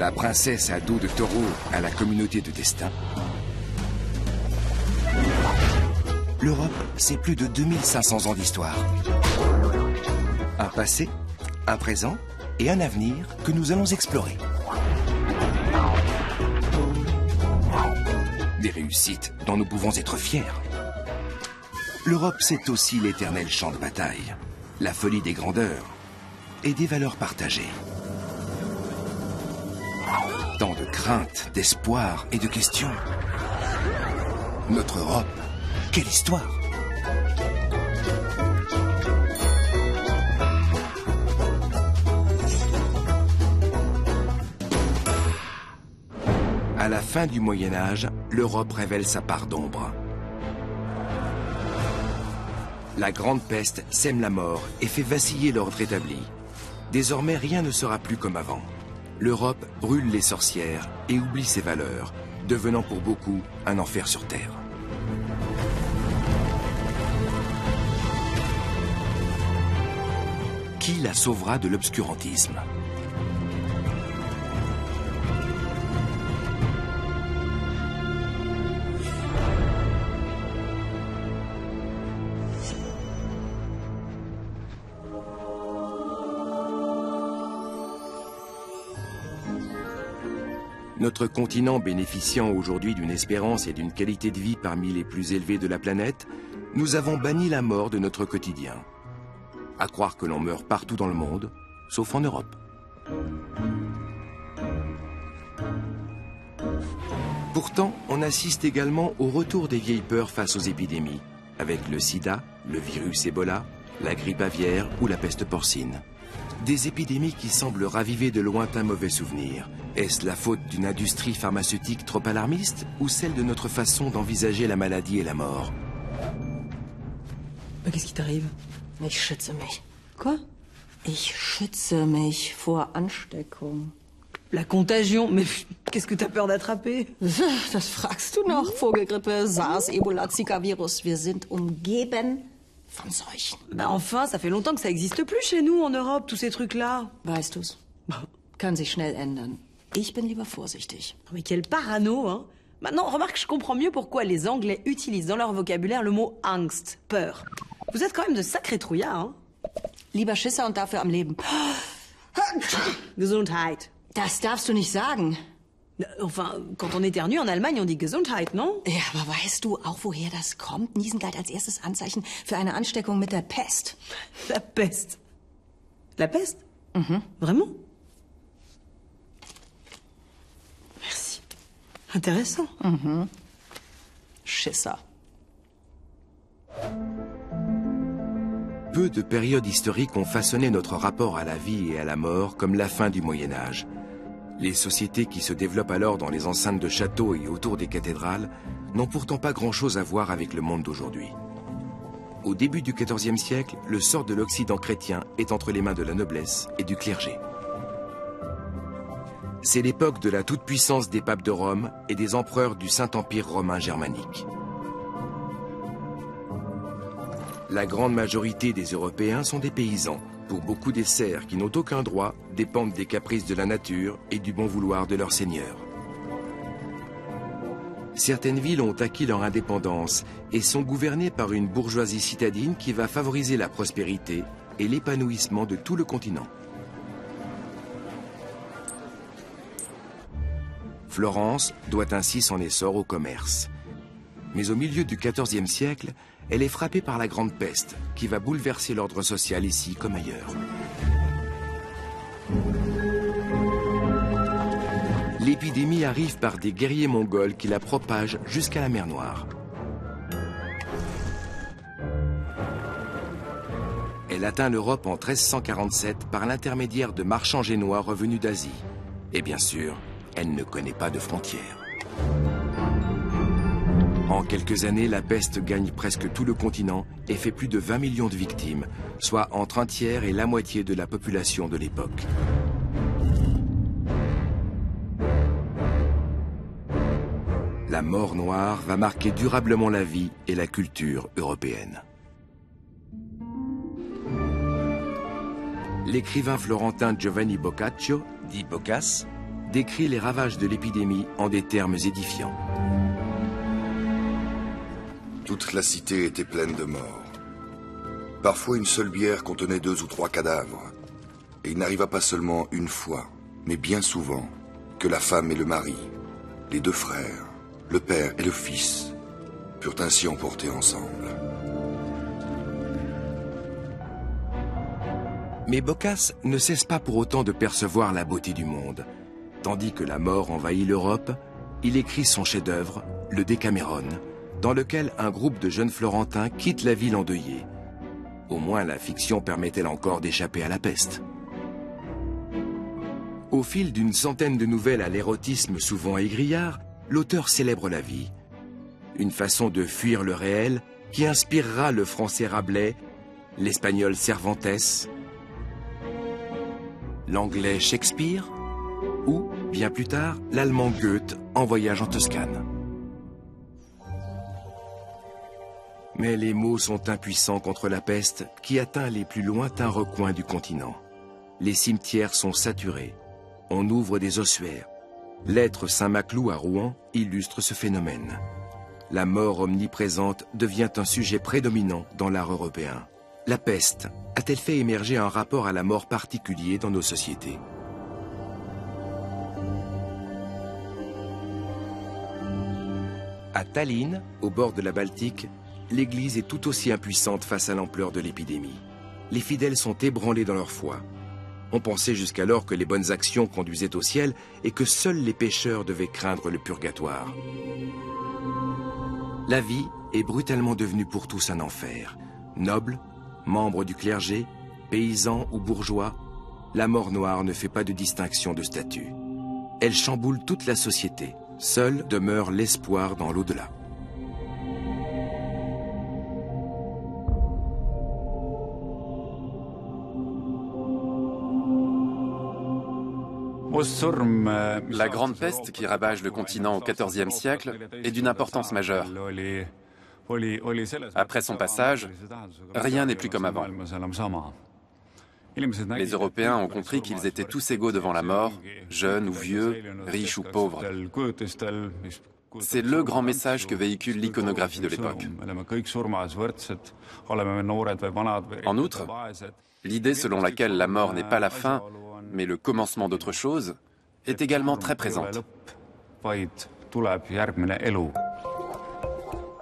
la princesse à dos de taureau à la communauté de destin, l'Europe, c'est plus de 2500 ans d'histoire. Un passé, un présent et un avenir que nous allons explorer. Des réussites dont nous pouvons être fiers. L'Europe, c'est aussi l'éternel champ de bataille, la folie des grandeurs et des valeurs partagées. Tant de craintes, d'espoir et de questions. Notre Europe, quelle histoire! À la fin du Moyen Âge, l'Europe révèle sa part d'ombre. La Grande Peste sème la mort et fait vaciller l'ordre établi. Désormais, rien ne sera plus comme avant. L'Europe brûle les sorcières et oublie ses valeurs, devenant pour beaucoup un enfer sur Terre. Qui la sauvera de l'obscurantisme ? Notre continent bénéficiant aujourd'hui d'une espérance et d'une qualité de vie parmi les plus élevées de la planète, nous avons banni la mort de notre quotidien. À croire que l'on meurt partout dans le monde, sauf en Europe. Pourtant, on assiste également au retour des vieilles peurs face aux épidémies, avec le sida, le virus Ebola, la grippe aviaire ou la peste porcine. Des épidémies qui semblent raviver de lointains mauvais souvenirs. Est-ce la faute d'une industrie pharmaceutique trop alarmiste ou celle de notre façon d'envisager la maladie et la mort? Qu'est-ce qui t'arrive? Ich schütze mich. Quoi? Ich schütze mich vor Ansteckung. La contagion? Mais qu'est-ce que t'as peur d'attraper? Das fragst du noch. Vogelgrippe, SARS, Ebola, Zika-Virus. Wir sind umgeben von Seuchen. Bah enfin, ça fait longtemps que ça existe plus chez nous, en Europe, tous ces trucs-là. Weißt du's? Kann sich schnell ändern. Ich bin lieber vorsichtig. Mais quel parano, hein? Maintenant, remarque, je comprends mieux pourquoi les Anglais utilisent dans leur vocabulaire le mot Angst, peur. Vous êtes quand même de sacrés trouillards, hein? Lieber Schisser und dafür am Leben. Gesundheit. Das darfst du nicht sagen. Enfin, quand on éternue en Allemagne, on dit Gesundheit, non? Ja, aber weißt du auch, woher das kommt? Niesen galt als erstes Anzeichen für eine Ansteckung mit der Pest. La peste. La peste? Mhm. Vraiment? Merci. Intéressant. Mhm. Schisser. Peu de périodes historiques ont façonné notre rapport à la vie et à la mort comme la fin du Moyen Âge. Les sociétés qui se développent alors dans les enceintes de châteaux et autour des cathédrales n'ont pourtant pas grand-chose à voir avec le monde d'aujourd'hui. Au début du XIVe siècle, le sort de l'Occident chrétien est entre les mains de la noblesse et du clergé. C'est l'époque de la toute-puissance des papes de Rome et des empereurs du Saint-Empire romain germanique. La grande majorité des Européens sont des paysans. Pour beaucoup des serfs qui n'ont aucun droit dépendent des caprices de la nature et du bon vouloir de leur seigneur. Certaines villes ont acquis leur indépendance et sont gouvernées par une bourgeoisie citadine qui va favoriser la prospérité et l'épanouissement de tout le continent. Florence doit ainsi son essor au commerce. Mais au milieu du XIVe siècle, elle est frappée par la Grande Peste, qui va bouleverser l'ordre social ici comme ailleurs. L'épidémie arrive par des guerriers mongols qui la propagent jusqu'à la mer Noire. Elle atteint l'Europe en 1347 par l'intermédiaire de marchands génois revenus d'Asie. Et bien sûr, elle ne connaît pas de frontières. En quelques années, la peste gagne presque tout le continent et fait plus de 20 millions de victimes, soit entre un tiers et la moitié de la population de l'époque. La mort noire va marquer durablement la vie et la culture européenne. L'écrivain florentin Giovanni Boccaccio, dit Boccace, décrit les ravages de l'épidémie en des termes édifiants. Toute la cité était pleine de morts. Parfois, une seule bière contenait 2 ou 3 cadavres. Et il n'arriva pas seulement une fois, mais bien souvent, que la femme et le mari, les 2 frères, le père et le fils, furent ainsi emportés ensemble. Mais Boccace ne cesse pas pour autant de percevoir la beauté du monde. Tandis que la mort envahit l'Europe, il écrit son chef-d'œuvre, le Décameron, dans lequel un groupe de jeunes Florentins quitte la ville endeuillée. Au moins la fiction permet-elle encore d'échapper à la peste. Au fil d'une centaine de nouvelles à l'érotisme souvent égrillard, l'auteur célèbre la vie. Une façon de fuir le réel qui inspirera le français Rabelais, l'espagnol Cervantes, l'anglais Shakespeare ou, bien plus tard, l'allemand Goethe en voyage en Toscane. Mais les mots sont impuissants contre la peste qui atteint les plus lointains recoins du continent. Les cimetières sont saturés. On ouvre des ossuaires. L'être Saint-Maclou à Rouen illustre ce phénomène. La mort omniprésente devient un sujet prédominant dans l'art européen. La peste a-t-elle fait émerger un rapport à la mort particulier dans nos sociétés? À Tallinn, au bord de la Baltique, l'Église est tout aussi impuissante face à l'ampleur de l'épidémie. Les fidèles sont ébranlés dans leur foi. On pensait jusqu'alors que les bonnes actions conduisaient au ciel et que seuls les pécheurs devaient craindre le purgatoire. La vie est brutalement devenue pour tous un enfer. Nobles, membres du clergé, paysans ou bourgeois, la mort noire ne fait pas de distinction de statut. Elle chamboule toute la société. Seul demeure l'espoir dans l'au-delà. La grande peste qui ravage le continent au XIVe siècle est d'une importance majeure. Après son passage, rien n'est plus comme avant. Les Européens ont compris qu'ils étaient tous égaux devant la mort, jeunes ou vieux, riches ou pauvres. C'est le grand message que véhicule l'iconographie de l'époque. En outre, l'idée selon laquelle la mort n'est pas la fin, mais le commencement d'autre chose, est également très présente.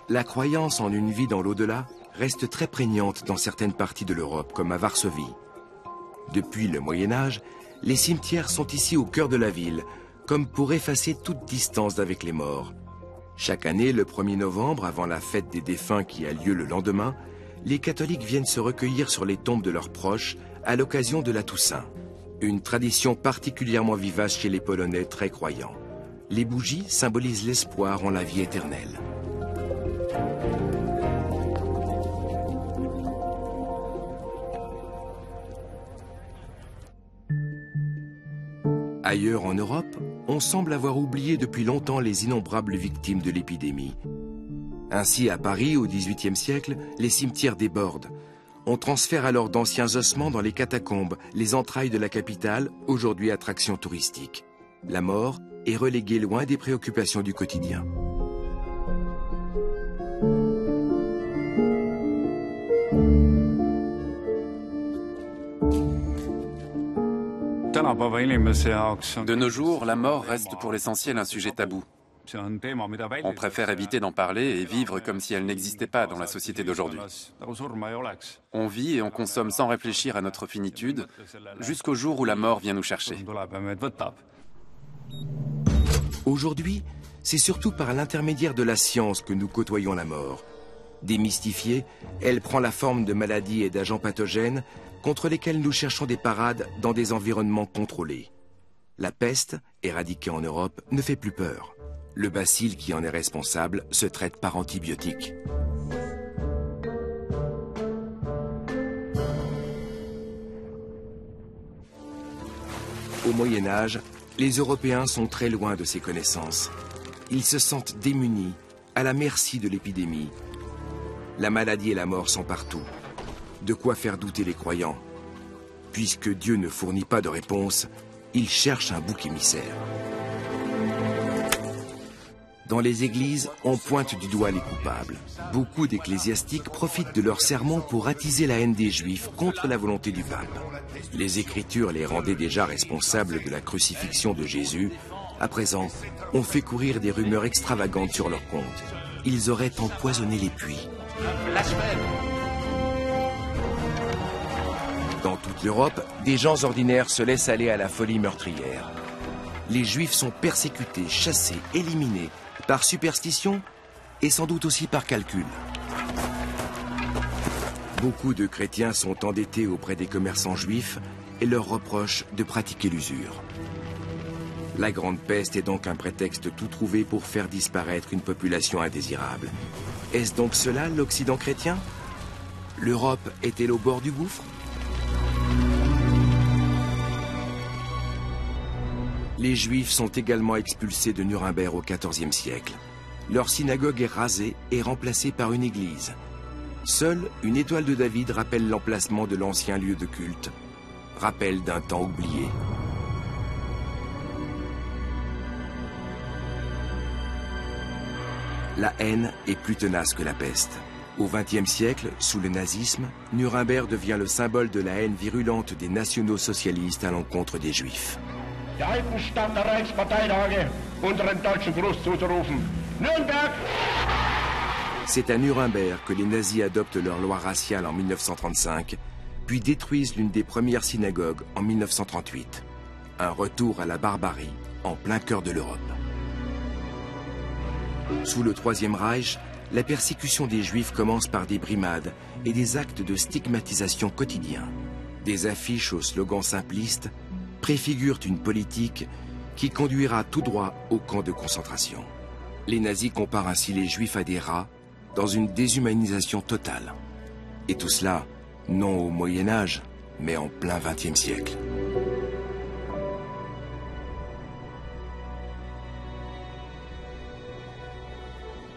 La croyance en une vie dans l'au-delà reste très prégnante dans certaines parties de l'Europe, comme à Varsovie. Depuis le Moyen-Âge, les cimetières sont ici au cœur de la ville, comme pour effacer toute distance avec les morts. Chaque année, le 1er novembre, avant la fête des défunts qui a lieu le lendemain, les catholiques viennent se recueillir sur les tombes de leurs proches à l'occasion de la Toussaint. Une tradition particulièrement vivace chez les Polonais très croyants. Les bougies symbolisent l'espoir en la vie éternelle. Ailleurs en Europe, on semble avoir oublié depuis longtemps les innombrables victimes de l'épidémie. Ainsi, à Paris, au XVIIIe siècle, les cimetières débordent. On transfère alors d'anciens ossements dans les catacombes, les entrailles de la capitale, aujourd'hui attraction touristique. La mort est reléguée loin des préoccupations du quotidien. De nos jours, la mort reste pour l'essentiel un sujet tabou. On préfère éviter d'en parler et vivre comme si elle n'existait pas dans la société d'aujourd'hui. On vit et on consomme sans réfléchir à notre finitude, jusqu'au jour où la mort vient nous chercher. Aujourd'hui, c'est surtout par l'intermédiaire de la science que nous côtoyons la mort. Démystifiée, elle prend la forme de maladies et d'agents pathogènes contre lesquels nous cherchons des parades dans des environnements contrôlés. La peste, éradiquée en Europe, ne fait plus peur. Le bacille qui en est responsable se traite par antibiotiques. Au Moyen-Âge, les Européens sont très loin de ces connaissances. Ils se sentent démunis, à la merci de l'épidémie. La maladie et la mort sont partout. De quoi faire douter les croyants. Puisque Dieu ne fournit pas de réponse, Ils cherchent un bouc émissaire. Dans les églises, on pointe du doigt les coupables. Beaucoup d'ecclésiastiques profitent de leurs sermons pour attiser la haine des Juifs contre la volonté du pape. Les Écritures les rendaient déjà responsables de la crucifixion de Jésus. À présent, on fait courir des rumeurs extravagantes sur leur compte. Ils auraient empoisonné les puits. Dans toute l'Europe, des gens ordinaires se laissent aller à la folie meurtrière. Les Juifs sont persécutés, chassés, éliminés, par superstition et sans doute aussi par calcul. Beaucoup de chrétiens sont endettés auprès des commerçants juifs et leur reprochent de pratiquer l'usure. La Grande Peste est donc un prétexte tout trouvé pour faire disparaître une population indésirable. Est-ce donc cela l'Occident chrétien? L'Europe est-elle au bord du gouffre? Les Juifs sont également expulsés de Nuremberg au XIVe siècle. Leur synagogue est rasée et remplacée par une église. Seule une étoile de David rappelle l'emplacement de l'ancien lieu de culte, rappel d'un temps oublié. La haine est plus tenace que la peste. Au XXe siècle, sous le nazisme, Nuremberg devient le symbole de la haine virulente des nationaux-socialistes à l'encontre des Juifs. C'est à Nuremberg que les nazis adoptent leur loi raciale en 1935, puis détruisent l'une des premières synagogues en 1938. Un retour à la barbarie en plein cœur de l'Europe. Sous le Troisième Reich, la persécution des Juifs commence par des brimades et des actes de stigmatisation quotidiens. Des affiches aux slogans simplistes préfigurent une politique qui conduira tout droit au camp de concentration. Les nazis comparent ainsi les Juifs à des rats dans une déshumanisation totale. Et tout cela, non au Moyen-Âge, mais en plein XXe siècle.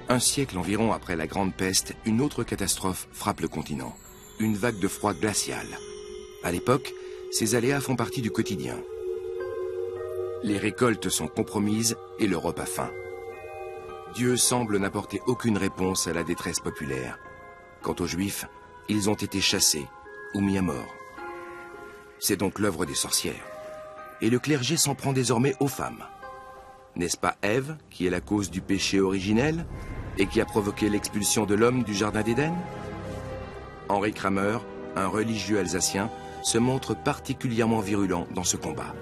Un siècle environ après la Grande Peste, une autre catastrophe frappe le continent. Une vague de froid glacial. À l'époque, ces aléas font partie du quotidien. Les récoltes sont compromises et l'Europe a faim. Dieu semble n'apporter aucune réponse à la détresse populaire. Quant aux Juifs, ils ont été chassés ou mis à mort. C'est donc l'œuvre des sorcières. Et le clergé s'en prend désormais aux femmes. N'est-ce pas Ève qui est la cause du péché originel et qui a provoqué l'expulsion de l'homme du Jardin d'Éden? Henri Kramer, un religieux alsacien, se montre particulièrement virulent dans ce combat.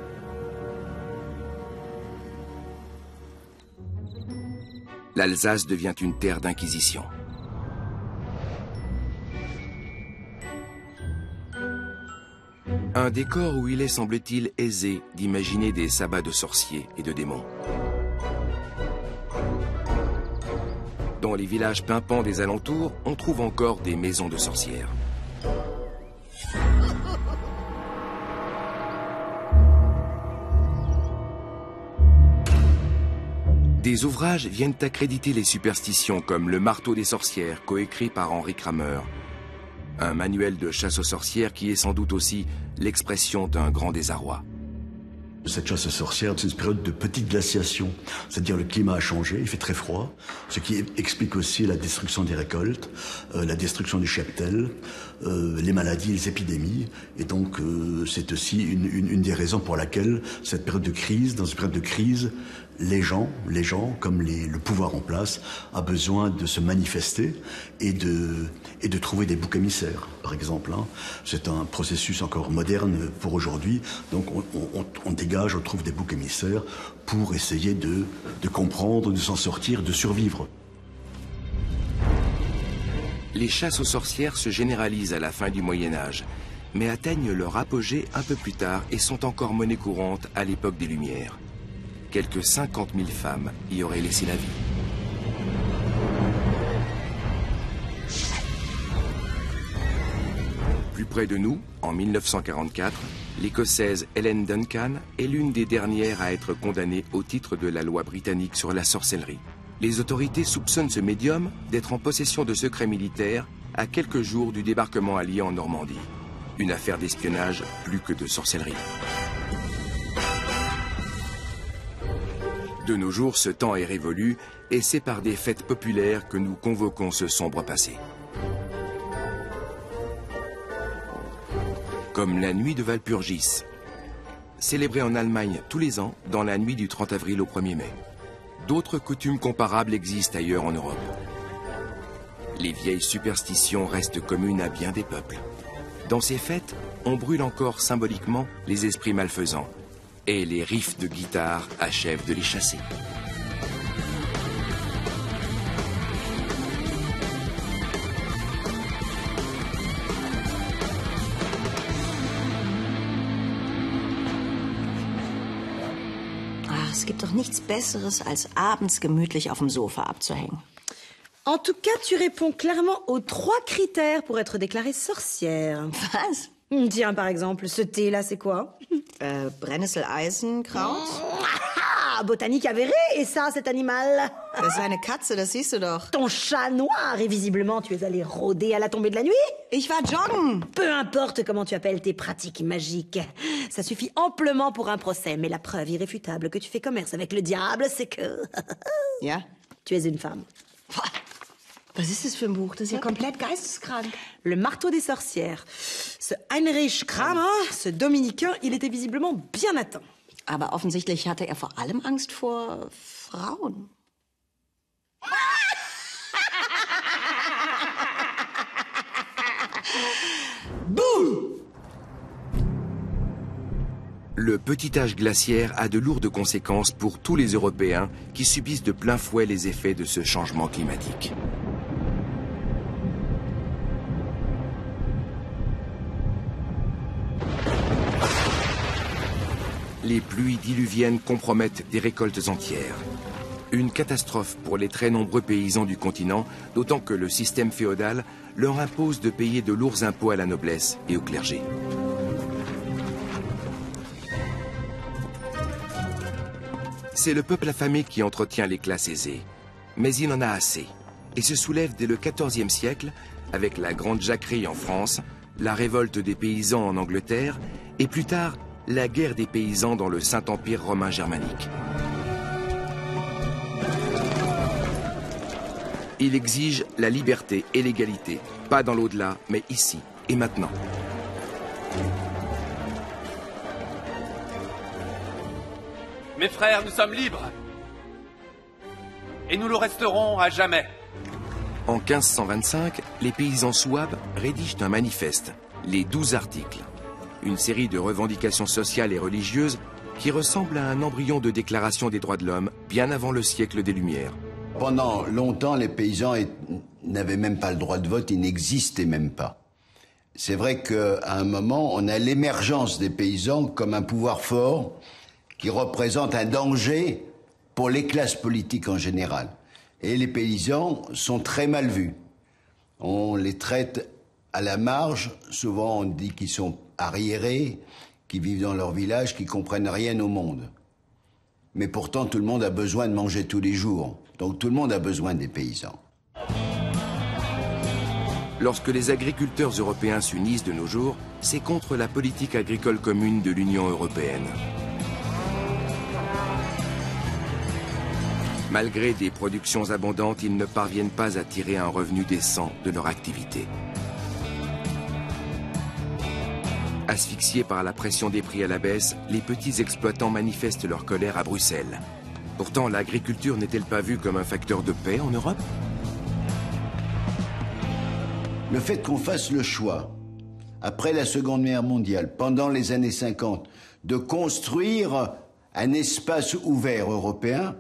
L'Alsace devient une terre d'inquisition. Un décor où il est, semble-t-il, aisé d'imaginer des sabbats de sorciers et de démons. Dans les villages pimpants des alentours, on trouve encore des maisons de sorcières. Des ouvrages viennent accréditer les superstitions comme Le marteau des sorcières, coécrit par Henri Kramer. Un manuel de chasse aux sorcières qui est sans doute aussi l'expression d'un grand désarroi. Cette chasse aux sorcières, c'est une période de petite glaciation, c'est-à-dire le climat a changé, il fait très froid, ce qui explique aussi la destruction des récoltes, la destruction du cheptel, les maladies, les épidémies, et donc c'est aussi une des raisons pour laquelle cette période de crise, dans une période de crise, les gens, comme le pouvoir en place, a besoin de se manifester et de trouver des boucs émissaires, par exemple. C'est un processus encore moderne pour aujourd'hui, donc on dégage, on trouve des boucs émissaires pour essayer de comprendre, de s'en sortir, de survivre. Les chasses aux sorcières se généralisent à la fin du Moyen-Âge, mais atteignent leur apogée un peu plus tard et sont encore monnaie courante à l'époque des Lumières. Quelques 50 000 femmes y auraient laissé la vie. Plus près de nous, en 1944, l'Écossaise Helen Duncan est l'une des dernières à être condamnée au titre de la loi britannique sur la sorcellerie. Les autorités soupçonnent ce médium d'être en possession de secrets militaires à quelques jours du débarquement allié en Normandie. Une affaire d'espionnage plus que de sorcellerie. De nos jours, ce temps est révolu et c'est par des fêtes populaires que nous convoquons ce sombre passé. Comme la nuit de Walpurgis, célébrée en Allemagne tous les ans dans la nuit du 30 avril au 1er mai. D'autres coutumes comparables existent ailleurs en Europe. Les vieilles superstitions restent communes à bien des peuples. Dans ces fêtes, on brûle encore symboliquement les esprits malfaisants et les riffs de guitare achèvent de les chasser. Ach, es gibt doch nichts Besseres, als abends gemütlich auf dem Sofa abzuhängen. En tout cas, tu réponds clairement aux 3 critères pour être déclarée sorcière. Was? Tiens, par exemple, ce thé-là, c'est quoi? Brennnessel-Eisenkraut? Ah, botanique avérée, et ça, cet animal? Das ist eine Katze, das siehst du doch. Ton chat noir, et visiblement, tu es allé rôder à la tombée de la nuit? Ich war joggen. Peu importe comment tu appelles tes pratiques magiques. Ça suffit amplement pour un procès, mais la preuve irréfutable que tu fais commerce avec le diable, c'est que... Ja? Tu es une femme. Was ist das für ein Buch? Das ist ja komplett geisteskrank. Le marteau des sorcières. Ce Heinrich Kramer, ce dominicain, il était visiblement bien atteint. Aber offensichtlich hatte er vor allem Angst vor Frauen. Boum! Le petit âge glaciaire a de lourdes conséquences pour tous les Européens qui subissent de plein fouet les effets de ce changement climatique. Les pluies diluviennes compromettent des récoltes entières. Une catastrophe pour les très nombreux paysans du continent, d'autant que le système féodal leur impose de payer de lourds impôts à la noblesse et au clergé. C'est le peuple affamé qui entretient les classes aisées. Mais il en a assez et se soulève dès le XIVe siècle, avec la Grande Jacquerie en France, la révolte des paysans en Angleterre et plus tard, la guerre des paysans dans le Saint-Empire romain germanique. Il exige la liberté et l'égalité, pas dans l'au-delà, mais ici et maintenant. Mes frères, nous sommes libres. Et nous le resterons à jamais. En 1525, les paysans souabes rédigent un manifeste, les 12 articles. Une série de revendications sociales et religieuses qui ressemble à un embryon de déclaration des droits de l'homme bien avant le siècle des Lumières. Pendant longtemps, les paysans n'avaient même pas le droit de vote, ils n'existaient même pas. C'est vrai qu'à un moment, on a l'émergence des paysans comme un pouvoir fort qui représente un danger pour les classes politiques en général. Et les paysans sont très mal vus. On les traite à la marge, souvent on dit qu'ils sont arriérés, qui vivent dans leur village, qui comprennent rien au monde. Mais pourtant, tout le monde a besoin de manger tous les jours. Donc tout le monde a besoin des paysans. Lorsque les agriculteurs européens s'unissent de nos jours, c'est contre la politique agricole commune de l'Union européenne. Malgré des productions abondantes, ils ne parviennent pas à tirer un revenu décent de leur activité. Asphyxiés par la pression des prix à la baisse, les petits exploitants manifestent leur colère à Bruxelles. Pourtant, l'agriculture n'est-elle pas vue comme un facteur de paix en Europe? Le fait qu'on fasse le choix, après la Seconde Guerre mondiale, pendant les années 50, de construire un espace ouvert européen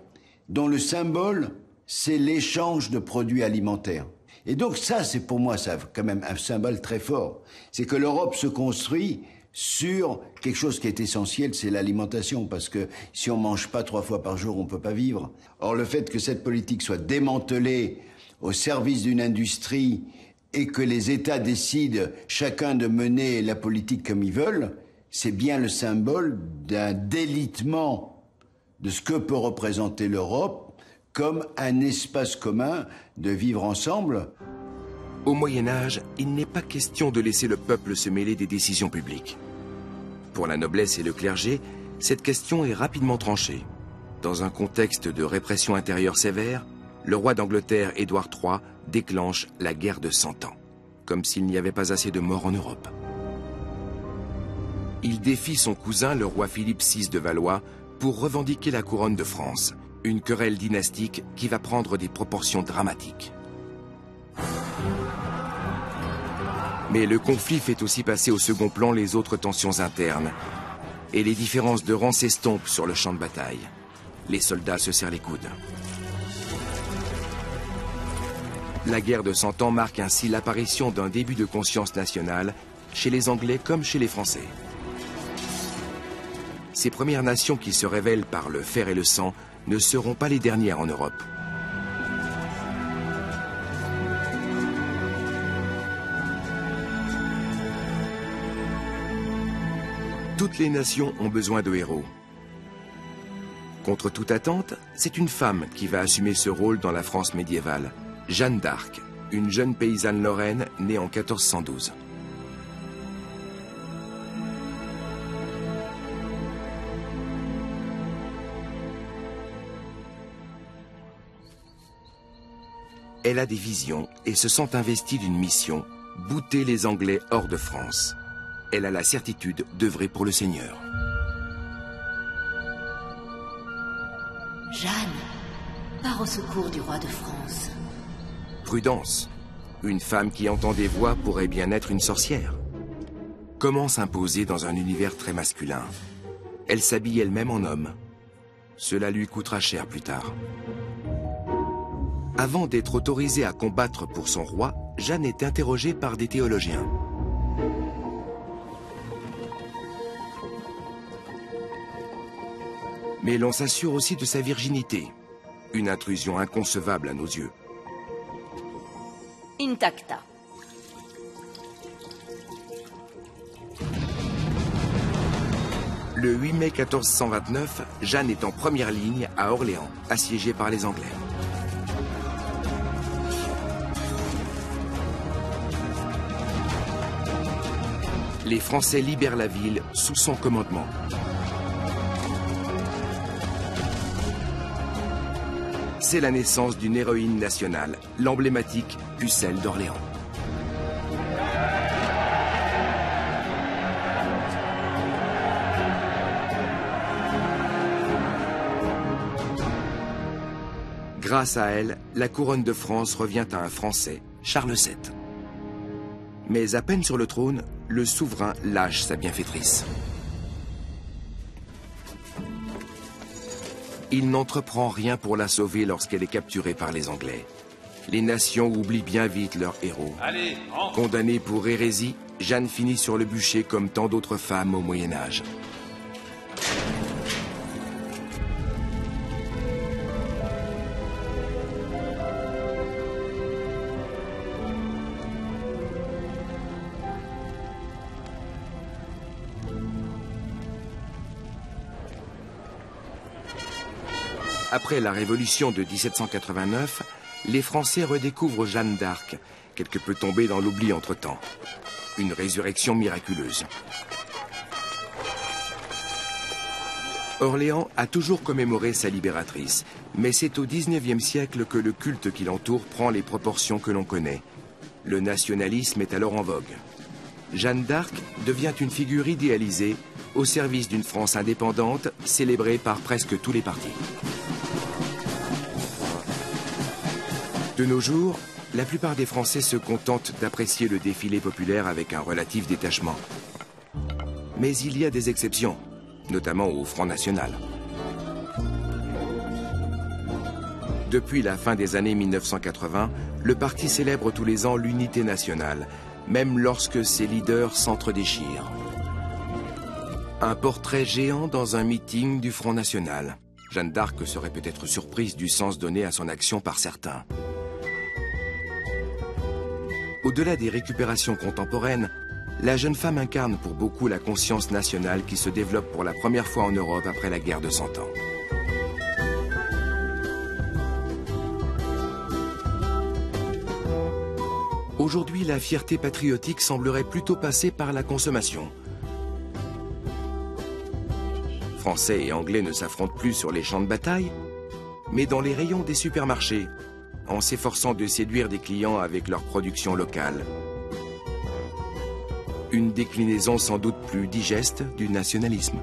dont le symbole, c'est l'échange de produits alimentaires. Et donc ça, c'est pour moi, ça quand même un symbole très fort. C'est que l'Europe se construit sur quelque chose qui est essentiel, c'est l'alimentation, parce que si on mange pas 3 fois par jour, on peut pas vivre. Or, le fait que cette politique soit démantelée au service d'une industrie et que les États décident chacun de mener la politique comme ils veulent, c'est bien le symbole d'un délitement de ce que peut représenter l'Europe comme un espace commun de vivre ensemble. Au Moyen-Âge, il n'est pas question de laisser le peuple se mêler des décisions publiques. Pour la noblesse et le clergé, cette question est rapidement tranchée. Dans un contexte de répression intérieure sévère, le roi d'Angleterre, Édouard III, déclenche la guerre de 100 ans, comme s'il n'y avait pas assez de morts en Europe. Il défie son cousin, le roi Philippe VI de Valois, pour revendiquer la couronne de France, une querelle dynastique qui va prendre des proportions dramatiques. Mais le conflit fait aussi passer au second plan les autres tensions internes, et les différences de rang s'estompent sur le champ de bataille. Les soldats se serrent les coudes. La guerre de 100 ans marque ainsi l'apparition d'un début de conscience nationale chez les Anglais comme chez les Français. Ces premières nations qui se révèlent par le fer et le sang ne seront pas les dernières en Europe. Toutes les nations ont besoin de héros. Contre toute attente, c'est une femme qui va assumer ce rôle dans la France médiévale, Jeanne d'Arc, une jeune paysanne lorraine née en 1412. Elle a des visions et se sent investie d'une mission, bouter les Anglais hors de France. Elle a la certitude d'œuvrer pour le Seigneur. Jeanne, pars au secours du roi de France. Prudence. Une femme qui entend des voix pourrait bien être une sorcière. Comment s'imposer dans un univers très masculin? Elle s'habille elle-même en homme. Cela lui coûtera cher plus tard. Avant d'être autorisée à combattre pour son roi, Jeanne est interrogée par des théologiens. Mais l'on s'assure aussi de sa virginité, une intrusion inconcevable à nos yeux. Intacta. Le 8 mai 1429, Jeanne est en première ligne à Orléans, assiégée par les Anglais. Les Français libèrent la ville sous son commandement. C'est la naissance d'une héroïne nationale, l'emblématique Pucelle d'Orléans. Grâce à elle, la couronne de France revient à un Français, Charles VII. Mais à peine sur le trône, le souverain lâche sa bienfaitrice. Il n'entreprend rien pour la sauver lorsqu'elle est capturée par les Anglais. Les nations oublient bien vite leur héros. Allez, Condamnée pour hérésie, Jeanne finit sur le bûcher comme tant d'autres femmes au Moyen-Âge. Après la Révolution de 1789, les Français redécouvrent Jeanne d'Arc, quelque peu tombée dans l'oubli entre-temps. Une résurrection miraculeuse. Orléans a toujours commémoré sa libératrice, mais c'est au XIXe siècle que le culte qui l'entoure prend les proportions que l'on connaît. Le nationalisme est alors en vogue. Jeanne d'Arc devient une figure idéalisée au service d'une France indépendante, célébrée par presque tous les partis. De nos jours, la plupart des Français se contentent d'apprécier le défilé populaire avec un relatif détachement. Mais il y a des exceptions, notamment au Front National. Depuis la fin des années 1980, le parti célèbre tous les ans l'unité nationale, même lorsque ses leaders s'entredéchirent. Un portrait géant dans un meeting du Front National. Jeanne d'Arc serait peut-être surprise du sens donné à son action par certains. Au-delà des récupérations contemporaines, la jeune femme incarne pour beaucoup la conscience nationale qui se développe pour la première fois en Europe après la guerre de 100 ans. Aujourd'hui, la fierté patriotique semblerait plutôt passer par la consommation. Français et Anglais ne s'affrontent plus sur les champs de bataille, mais dans les rayons des supermarchés, en s'efforçant de séduire des clients avec leur production locale. Une déclinaison sans doute plus digeste du nationalisme.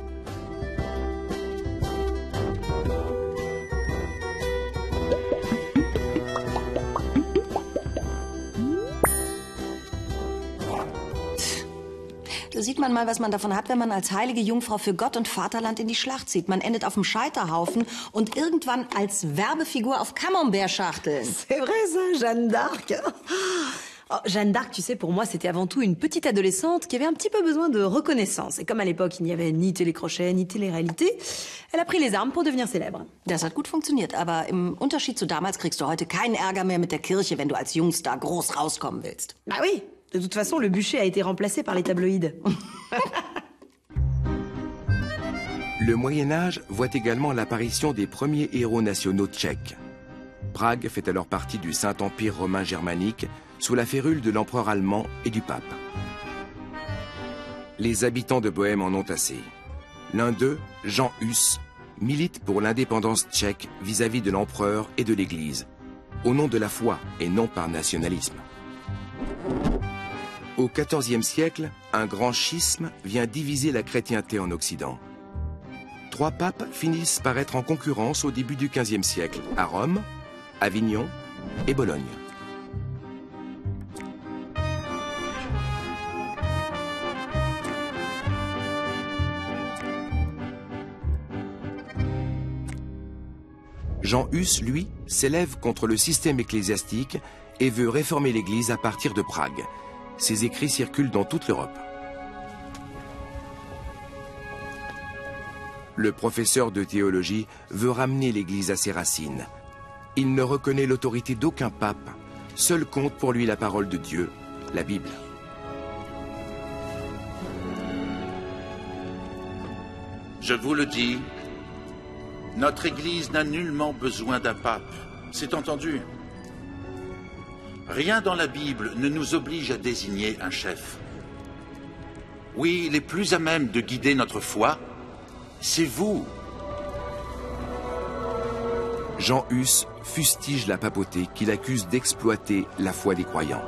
Da sieht man mal, was man davon hat, wenn man als heilige Jungfrau für Gott und Vaterland in die Schlacht zieht. Man endet auf dem Scheiterhaufen und irgendwann als Werbefigur auf Camembert-Schachteln. C'est vrai ça, Jeanne d'Arc. Oh, Jeanne d'Arc, tu sais, pour moi, c'était avant tout une petite adolescente qui avait un petit peu besoin de reconnaissance. Et comme à l'époque, il n'y avait ni télécrochet, ni télé-réalité, elle a pris les armes pour devenir célèbre. Das hat gut funktioniert, aber im Unterschied zu damals kriegst du heute keinen Ärger mehr mit der Kirche, wenn du als Jungstar groß rauskommen willst. Bah oui, de toute façon, le bûcher a été remplacé par les tabloïds. Le Moyen-Âge voit également l'apparition des premiers héros nationaux tchèques. Prague fait alors partie du Saint-Empire romain germanique, sous la férule de l'empereur allemand et du pape. Les habitants de Bohême en ont assez. L'un d'eux, Jan Hus, milite pour l'indépendance tchèque vis-à-vis de l'empereur et de l'Église, au nom de la foi et non par nationalisme. Au XIVe siècle, un grand schisme vient diviser la chrétienté en Occident. 3 papes finissent par être en concurrence au début du XVe siècle, à Rome, Avignon et Bologne. Jan Hus, lui, s'élève contre le système ecclésiastique et veut réformer l'Église à partir de Prague. Ses écrits circulent dans toute l'Europe. Le professeur de théologie veut ramener l'Église à ses racines. Il ne reconnaît l'autorité d'aucun pape. Seul compte pour lui la parole de Dieu, la Bible. Je vous le dis, notre Église n'a nullement besoin d'un pape. C'est entendu. Rien dans la Bible ne nous oblige à désigner un chef. Oui, les plus à même de guider notre foi, c'est vous. Jan Hus fustige la papauté qu'il accuse d'exploiter la foi des croyants.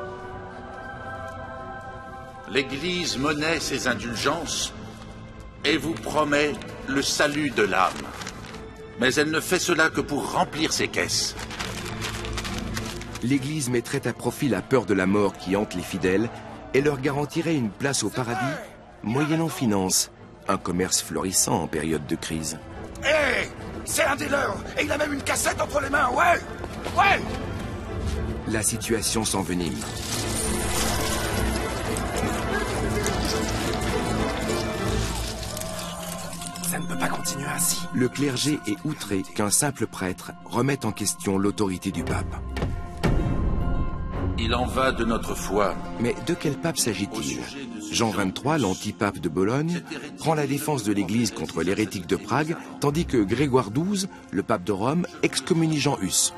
L'Église monnaie ses indulgences et vous promet le salut de l'âme. Mais elle ne fait cela que pour remplir ses caisses. L'Église mettrait à profit la peur de la mort qui hante les fidèles et leur garantirait une place au paradis, moyennant finance, un commerce florissant en période de crise. Hé, c'est un des leurs, et il a même une cassette entre les mains, ouais. Ouais. La situation s'envenime. Ça ne peut pas continuer ainsi. Le clergé est outré qu'un simple prêtre remette en question l'autorité du pape. Il en va de notre foi. Mais de quel pape s'agit-il? Jean XXIII, l'antipape de Bologne, prend la défense de l'Église contre l'hérétique de Prague, tandis que Grégoire XII, le pape de Rome, excommunie Jan Hus.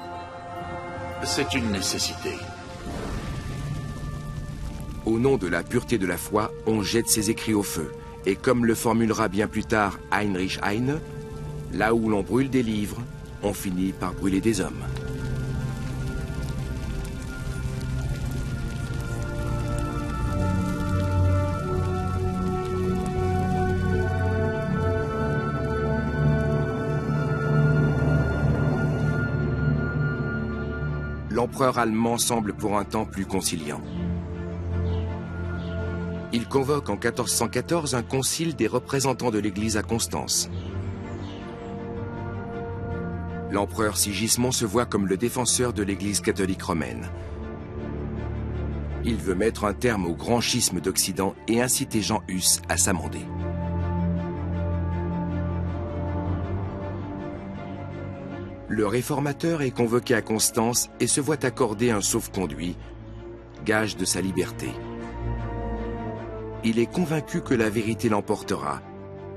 C'est une nécessité. Au nom de la pureté de la foi, on jette ses écrits au feu. Et comme le formulera bien plus tard Heinrich Heine, là où l'on brûle des livres, on finit par brûler des hommes. L'empereur allemand semble pour un temps plus conciliant. Il convoque en 1414 un concile des représentants de l'Église à Constance. L'empereur Sigismond se voit comme le défenseur de l'Église catholique romaine. Il veut mettre un terme au grand schisme d'Occident et inciter Jan Hus à s'amender. Le réformateur est convoqué à Constance et se voit accorder un sauf-conduit, gage de sa liberté. Il est convaincu que la vérité l'emportera,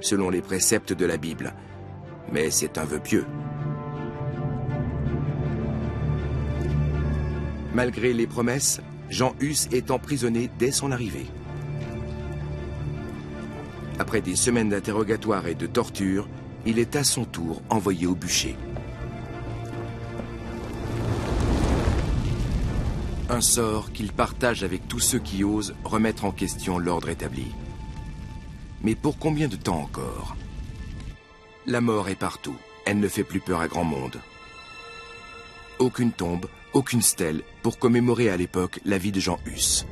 selon les préceptes de la Bible. Mais c'est un vœu pieux. Malgré les promesses, Jan Hus est emprisonné dès son arrivée. Après des semaines d'interrogatoire et de torture, il est à son tour envoyé au bûcher. Un sort qu'il partage avec tous ceux qui osent remettre en question l'ordre établi. Mais pour combien de temps encore? La mort est partout. Elle ne fait plus peur à grand monde. Aucune tombe, aucune stèle pour commémorer à l'époque la vie de Jean Hus.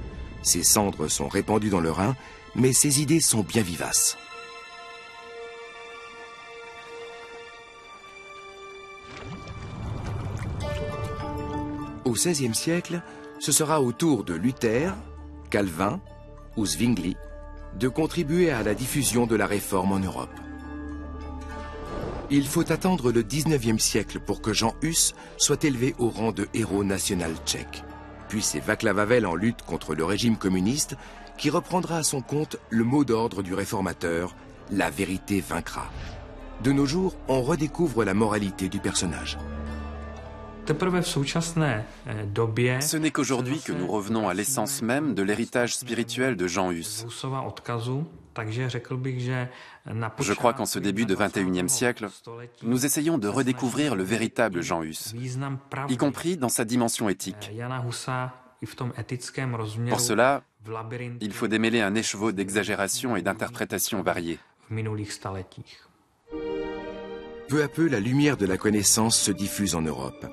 Ses cendres sont répandues dans le Rhin, mais ses idées sont bien vivaces. Au XVIe siècle, ce sera au tour de Luther, Calvin ou Zwingli de contribuer à la diffusion de la réforme en Europe. Il faut attendre le XIXe siècle pour que Jean Hus soit élevé au rang de héros national tchèque. Puis c'est Václav Havel en lutte contre le régime communiste qui reprendra à son compte le mot d'ordre du réformateur, la vérité vaincra. De nos jours, on redécouvre la moralité du personnage. Ce n'est qu'aujourd'hui que nous revenons à l'essence même de l'héritage spirituel de Jean Hus. Je crois qu'en ce début de XXIe siècle, nous essayons de redécouvrir le véritable Jean Hus, y compris dans sa dimension éthique. Pour cela, il faut démêler un écheveau d'exagération et d'interprétations variées. Peu à peu, la lumière de la connaissance se diffuse en Europe.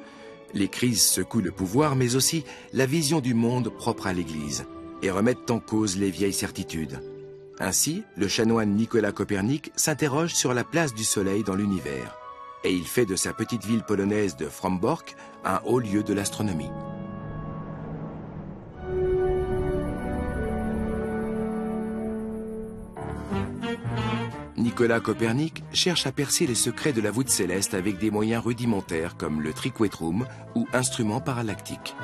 Les crises secouent le pouvoir, mais aussi la vision du monde propre à l'Église, et remettent en cause les vieilles certitudes. Ainsi, le chanoine Nicolas Copernic s'interroge sur la place du Soleil dans l'univers, et il fait de sa petite ville polonaise de Frombork un haut lieu de l'astronomie. Nicolas Copernic cherche à percer les secrets de la voûte céleste avec des moyens rudimentaires comme le triquetrum ou instrument parallactique.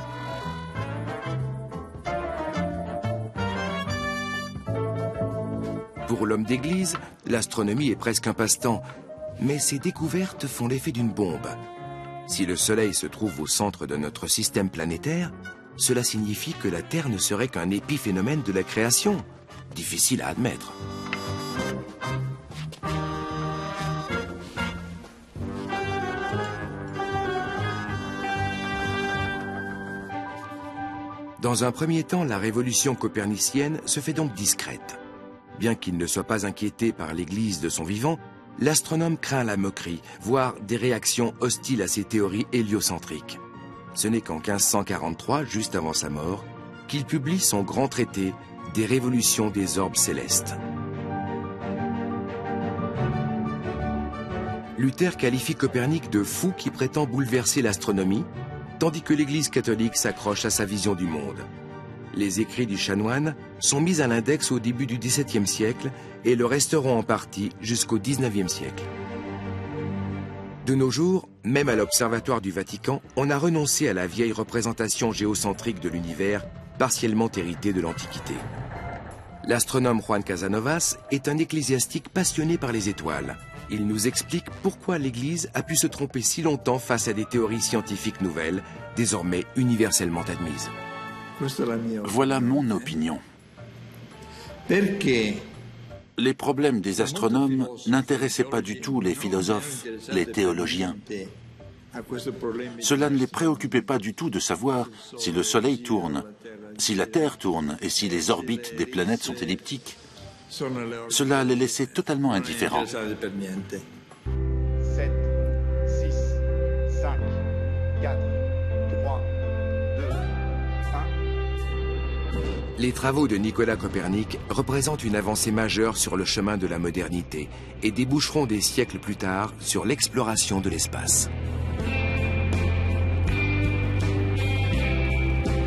Pour l'homme d'église, l'astronomie est presque un passe-temps, mais ces découvertes font l'effet d'une bombe. Si le Soleil se trouve au centre de notre système planétaire, cela signifie que la Terre ne serait qu'un épiphénomène de la création. Difficile à admettre. Dans un premier temps, la révolution copernicienne se fait donc discrète. Bien qu'il ne soit pas inquiété par l'Église de son vivant, l'astronome craint la moquerie, voire des réactions hostiles à ses théories héliocentriques. Ce n'est qu'en 1543, juste avant sa mort, qu'il publie son grand traité des révolutions des orbes célestes. Luther qualifie Copernic de fou qui prétend bouleverser l'astronomie, tandis que l'Église catholique s'accroche à sa vision du monde. Les écrits du chanoine sont mis à l'index au début du XVIIe siècle et le resteront en partie jusqu'au XIXe siècle. De nos jours, même à l'Observatoire du Vatican, on a renoncé à la vieille représentation géocentrique de l'univers, partiellement héritée de l'Antiquité. L'astronome Juan Casanovas est un ecclésiastique passionné par les étoiles. Il nous explique pourquoi l'Église a pu se tromper si longtemps face à des théories scientifiques nouvelles, désormais universellement admises. Voilà mon opinion. Les problèmes des astronomes n'intéressaient pas du tout les philosophes, les théologiens. Cela ne les préoccupait pas du tout de savoir si le Soleil tourne, si la Terre tourne et si les orbites des planètes sont elliptiques. Cela les laissait totalement indifférents. 7, 6, 5, 4, 3, 2, 1. Les travaux de Nicolas Copernic représentent une avancée majeure sur le chemin de la modernité et déboucheront des siècles plus tard sur l'exploration de l'espace.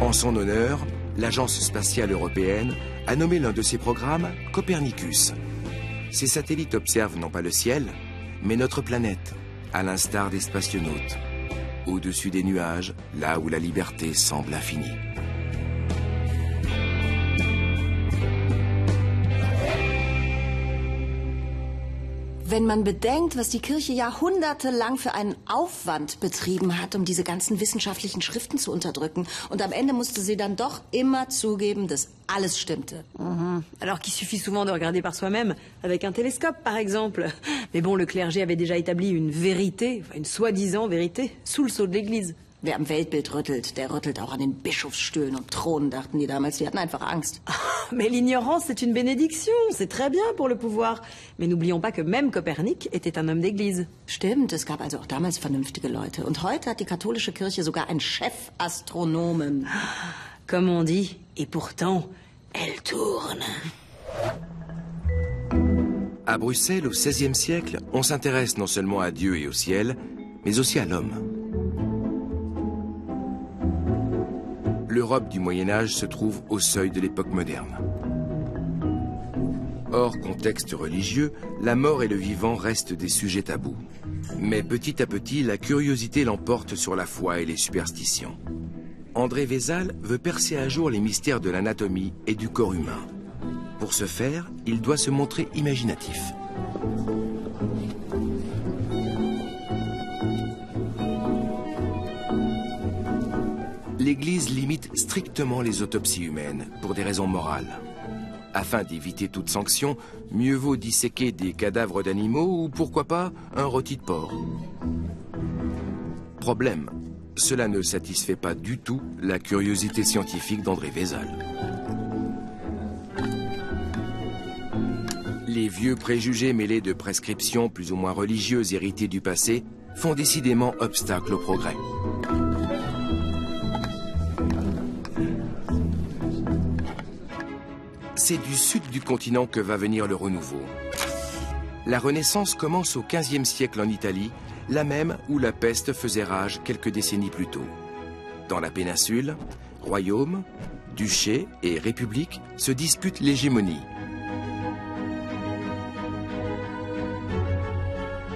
En son honneur, l'Agence spatiale européenne a nommé l'un de ses programmes Copernicus. Ces satellites observent non pas le ciel, mais notre planète, à l'instar des spationautes, au-dessus des nuages, là où la liberté semble infinie. Wenn man bedenkt, was die Kirche jahrhundertelang für einen Aufwand betrieben hat, um diese ganzen wissenschaftlichen Schriften zu unterdrücken. Und am Ende musste sie dann doch immer zugeben, dass alles stimmte. Alors qu'il suffit souvent de regarder par soi-même, avec un télescope par exemple. Mais bon, le clergé avait déjà établi une vérité, enfin une soi-disant vérité, sous le sceau de l'Église. Wer am Weltbild rüttelt, der rüttelt auch an den Bischofsstühlen und Thronen, dachten die damals. Die hatten einfach Angst. Mais l'ignorance, c'est une bénédiction. C'est très bien pour le pouvoir. Mais n'oublions pas que même Copernic était un homme d'église. Stimmt, es gab also auch damals vernünftige Leute. Und heute hat die katholische Kirche sogar einen Chefastronomen. Comme on dit, et pourtant, elle tourne. À Bruxelles, au XVIe siècle, on s'intéresse non seulement à Dieu et au ciel, mais aussi à l'homme. L'Europe du Moyen-Âge se trouve au seuil de l'époque moderne. Hors contexte religieux, la mort et le vivant restent des sujets tabous. Mais petit à petit, la curiosité l'emporte sur la foi et les superstitions. André Vézal veut percer à jour les mystères de l'anatomie et du corps humain. Pour ce faire, il doit se montrer imaginatif. L'Église limite strictement les autopsies humaines pour des raisons morales. Afin d'éviter toute sanction, mieux vaut disséquer des cadavres d'animaux ou pourquoi pas un rôti de porc. Problème, cela ne satisfait pas du tout la curiosité scientifique d'André Vézal. Les vieux préjugés mêlés de prescriptions plus ou moins religieuses héritées du passé font décidément obstacle au progrès. C'est du sud du continent que va venir le renouveau. La Renaissance commence au XVe siècle en Italie, la même où la peste faisait rage quelques décennies plus tôt. Dans la péninsule, royaumes, duchés et républiques se disputent l'hégémonie.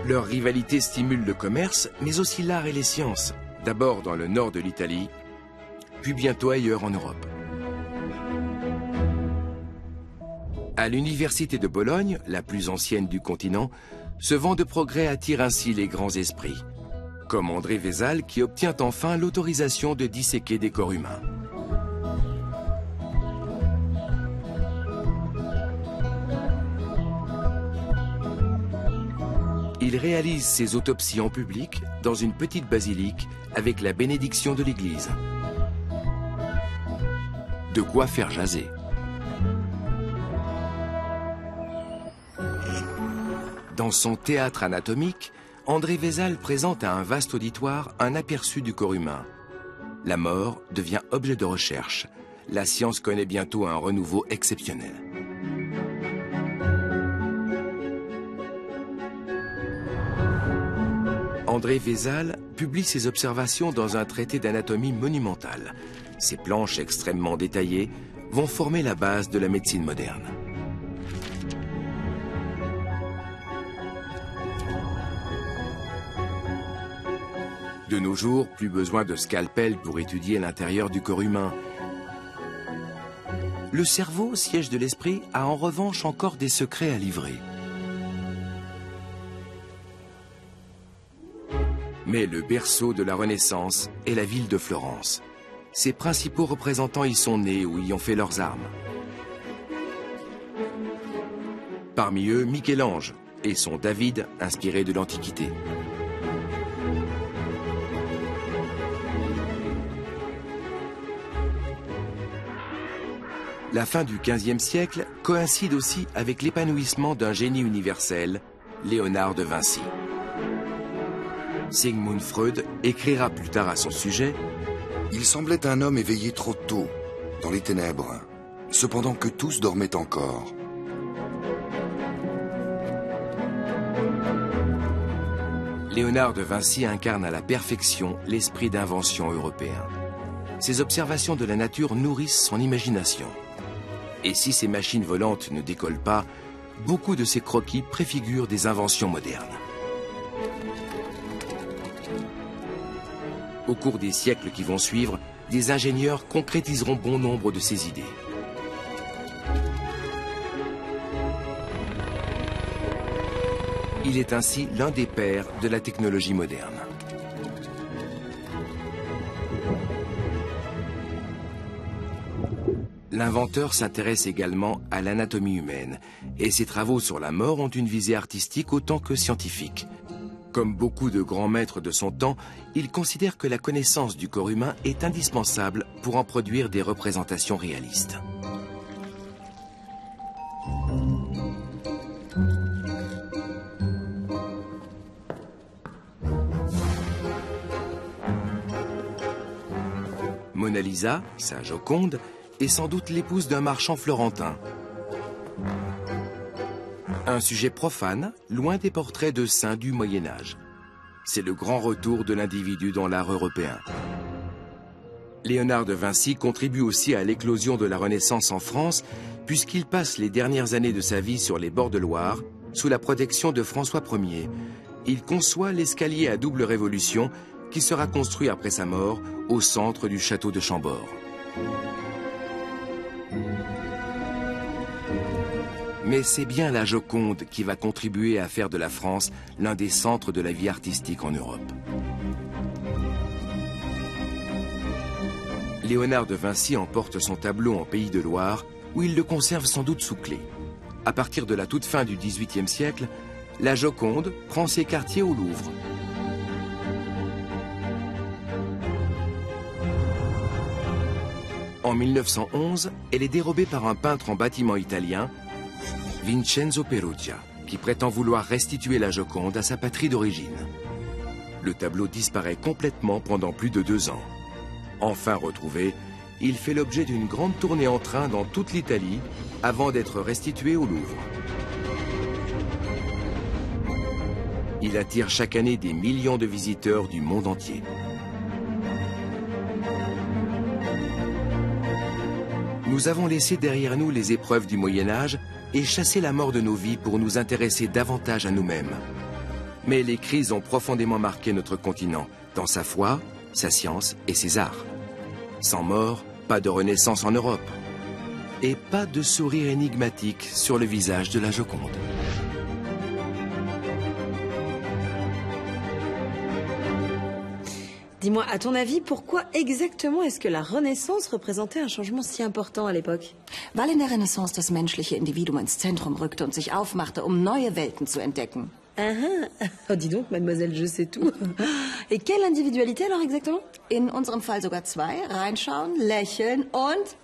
Leur rivalité stimule le commerce, mais aussi l'art et les sciences, d'abord dans le nord de l'Italie, puis bientôt ailleurs en Europe. À l'université de Bologne, la plus ancienne du continent, ce vent de progrès attire ainsi les grands esprits, comme André Vézal qui obtient enfin l'autorisation de disséquer des corps humains. Il réalise ses autopsies en public dans une petite basilique avec la bénédiction de l'Église. De quoi faire jaser. Dans son théâtre anatomique, André Vézal présente à un vaste auditoire un aperçu du corps humain. La mort devient objet de recherche. La science connaît bientôt un renouveau exceptionnel. André Vézal publie ses observations dans un traité d'anatomie monumental. Ces planches extrêmement détaillées vont former la base de la médecine moderne. De nos jours, plus besoin de scalpel pour étudier l'intérieur du corps humain. Le cerveau, siège de l'esprit, a en revanche encore des secrets à livrer. Mais le berceau de la Renaissance est la ville de Florence. Ses principaux représentants y sont nés ou y ont fait leurs armes. Parmi eux, Michel-Ange et son David, inspiré de l'Antiquité. La fin du XVe siècle coïncide aussi avec l'épanouissement d'un génie universel, Léonard de Vinci. Sigmund Freud écrira plus tard à son sujet « Il semblait un homme éveillé trop tôt, dans les ténèbres, cependant que tous dormaient encore. » Léonard de Vinci incarne à la perfection l'esprit d'invention européen. Ses observations de la nature nourrissent son imagination. Et si ces machines volantes ne décollent pas, beaucoup de ces croquis préfigurent des inventions modernes. Au cours des siècles qui vont suivre, des ingénieurs concrétiseront bon nombre de ces idées. Il est ainsi l'un des pères de la technologie moderne. L'inventeur s'intéresse également à l'anatomie humaine, et ses travaux sur la mort ont une visée artistique autant que scientifique. Comme beaucoup de grands maîtres de son temps, il considère que la connaissance du corps humain est indispensable pour en produire des représentations réalistes. Mona Lisa, sa Joconde, est sans doute l'épouse d'un marchand florentin. Un sujet profane, loin des portraits de saints du Moyen-Âge. C'est le grand retour de l'individu dans l'art européen. Léonard de Vinci contribue aussi à l'éclosion de la Renaissance en France, puisqu'il passe les dernières années de sa vie sur les bords de Loire, sous la protection de François Ier. Il conçoit l'escalier à double révolution, qui sera construit après sa mort au centre du château de Chambord. Mais c'est bien la Joconde qui va contribuer à faire de la France l'un des centres de la vie artistique en Europe. Léonard de Vinci emporte son tableau en Pays de Loire, où il le conserve sans doute sous clé. À partir de la toute fin du XVIIIe siècle, la Joconde prend ses quartiers au Louvre. En 1911, elle est dérobée par un peintre en bâtiment italien, Vincenzo Perugia, qui prétend vouloir restituer la Joconde à sa patrie d'origine. Le tableau disparaît complètement pendant plus de 2 ans. Enfin retrouvé, il fait l'objet d'une grande tournée en train dans toute l'Italie avant d'être restitué au Louvre. Il attire chaque année des millions de visiteurs du monde entier. Nous avons laissé derrière nous les épreuves du Moyen-Âge et chassé la mort de nos vies pour nous intéresser davantage à nous-mêmes. Mais les crises ont profondément marqué notre continent, dans sa foi, sa science et ses arts. Sans mort, pas de renaissance en Europe. Et pas de sourire énigmatique sur le visage de la Joconde. Dis-moi, à ton avis, pourquoi exactement est-ce que la Renaissance représentait un changement si important à l'époque? Weil in der Renaissance das menschliche Individuum ins Zentrum rückte und sich aufmachte, neue Welten zu entdecken. Oh, dis donc, mademoiselle, je sais tout. Et quelle individualité alors exactement? In unserem Fall sogar 2. Reinschauen, lächeln und